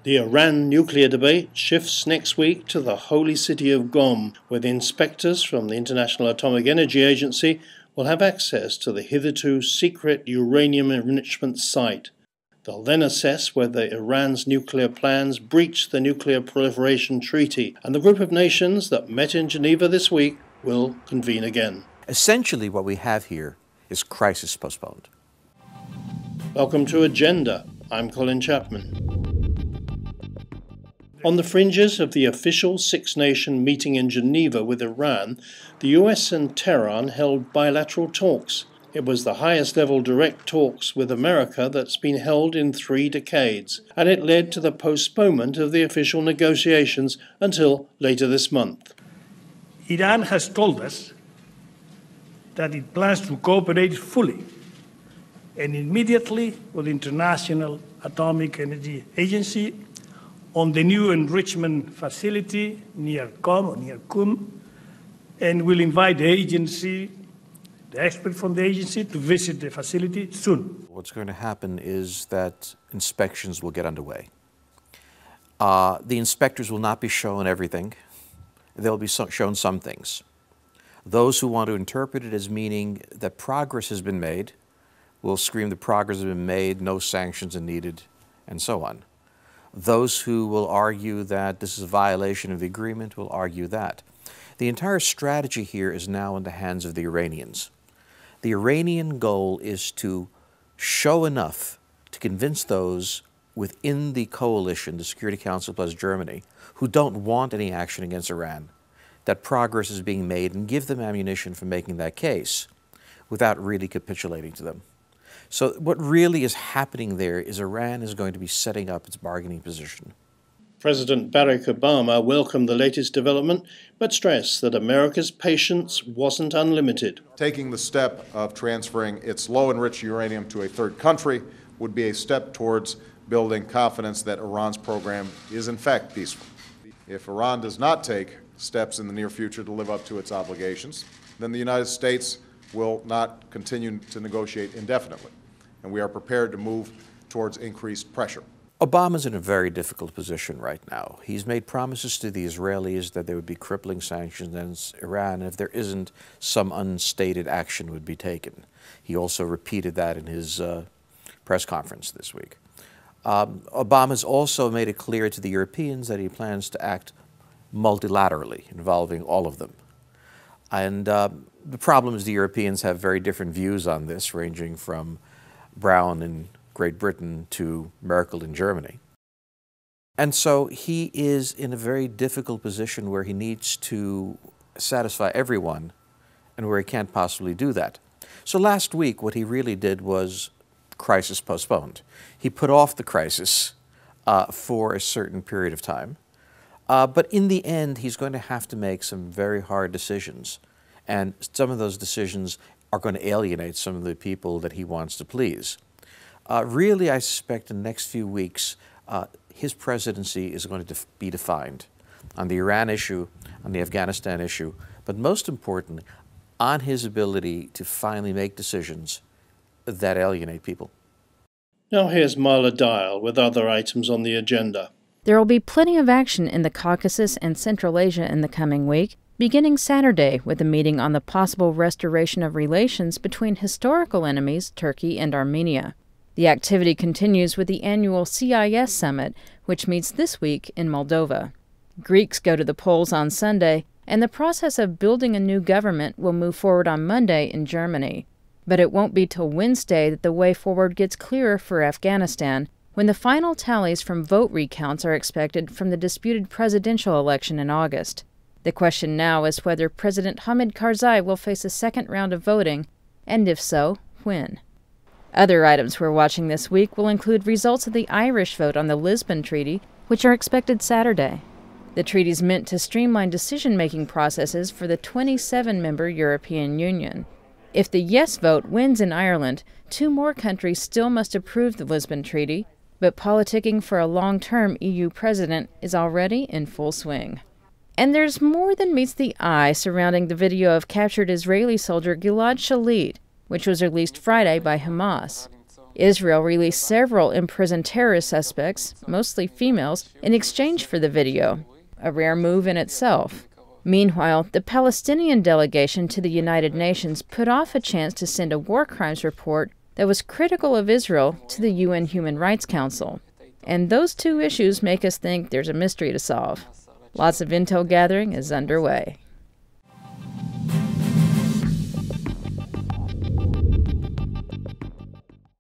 The Iran nuclear debate shifts next week to the holy city of Qom, where the inspectors from the International Atomic Energy Agency will have access to the hitherto secret uranium enrichment site. They'll then assess whether Iran's nuclear plans breach the Nuclear Proliferation Treaty, and the group of nations that met in Geneva this week will convene again. Essentially, what we have here is crisis postponed. Welcome to Agenda. I'm Colin Chapman. On the fringes of the official six-nation meeting in Geneva with Iran, the US and Tehran held bilateral talks. It was the highest-level direct talks with America that's been held in 3 decades, and it led to the postponement of the official negotiations until later this month. Iran has told us that it plans to cooperate fully and immediately with the International Atomic Energy Agency on the new enrichment facility near Qom, and will invite the expert from the agency, to visit the facility soon. What's going to happen is that inspections will get underway. The inspectors will not be shown everything. They'll be shown some things. Those who want to interpret it as meaning that progress has been made will scream that progress has been made, no sanctions are needed, and so on. Those who will argue that this is a violation of the agreement will argue that. The entire strategy here is now in the hands of the Iranians. The Iranian goal is to show enough to convince those within the coalition, the Security Council plus Germany, who don't want any action against Iran, that progress is being made, and give them ammunition for making that case without really capitulating to them. So what really is happening there is Iran is going to be setting up its bargaining position. President Barack Obama welcomed the latest development, but stressed that America's patience wasn't unlimited. Taking the step of transferring its low-enriched uranium to a third country would be a step towards building confidence that Iran's program is in fact peaceful. If Iran does not take steps in the near future to live up to its obligations, then the United States will not continue to negotiate indefinitely, and we are prepared to move towards increased pressure. Obama's in a very difficult position right now. He's made promises to the Israelis that there would be crippling sanctions against Iran if there isn't some unstated action would be taken. He also repeated that in his press conference this week. Obama's also made it clear to the Europeans that he plans to act multilaterally, involving all of them. And the problem is the Europeans have very different views on this, ranging from Brown in Great Britain to Merkel in Germany. And so he is in a very difficult position where he needs to satisfy everyone and where he can't possibly do that. So last week, what he really did was crisis postponed. He put off the crisis for a certain period of time. But in the end, he's going to have to make some very hard decisions. And some of those decisions are going to alienate some of the people that he wants to please. Really, I suspect in the next few weeks, his presidency is going to be defined on the Iran issue, on the Afghanistan issue, but most importantly, on his ability to finally make decisions that alienate people. Now here's Marla Dial with other items on the agenda. There will be plenty of action in the Caucasus and Central Asia in the coming week, beginning Saturday with a meeting on the possible restoration of relations between historical enemies, Turkey and Armenia. The activity continues with the annual CIS summit, which meets this week in Moldova. Greeks go to the polls on Sunday, and the process of building a new government will move forward on Monday in Germany. But it won't be till Wednesday that the way forward gets clearer for Afghanistan, when the final tallies from vote recounts are expected from the disputed presidential election in August. The question now is whether President Hamid Karzai will face a second round of voting, and if so, when. Other items we're watching this week will include results of the Irish vote on the Lisbon Treaty, which are expected Saturday. The treaty's meant to streamline decision-making processes for the 27-member European Union. If the yes vote wins in Ireland, 2 more countries still must approve the Lisbon Treaty, but politicking for a long-term EU president is already in full swing. And there's more than meets the eye surrounding the video of captured Israeli soldier Gilad Shalit, which was released Friday by Hamas. Israel released several imprisoned terrorist suspects, mostly females, in exchange for the video, a rare move in itself. Meanwhile, the Palestinian delegation to the United Nations put off a chance to send a war crimes report that was critical of Israel to the UN Human Rights Council. And those two issues make us think there's a mystery to solve. Lots of intel gathering is underway.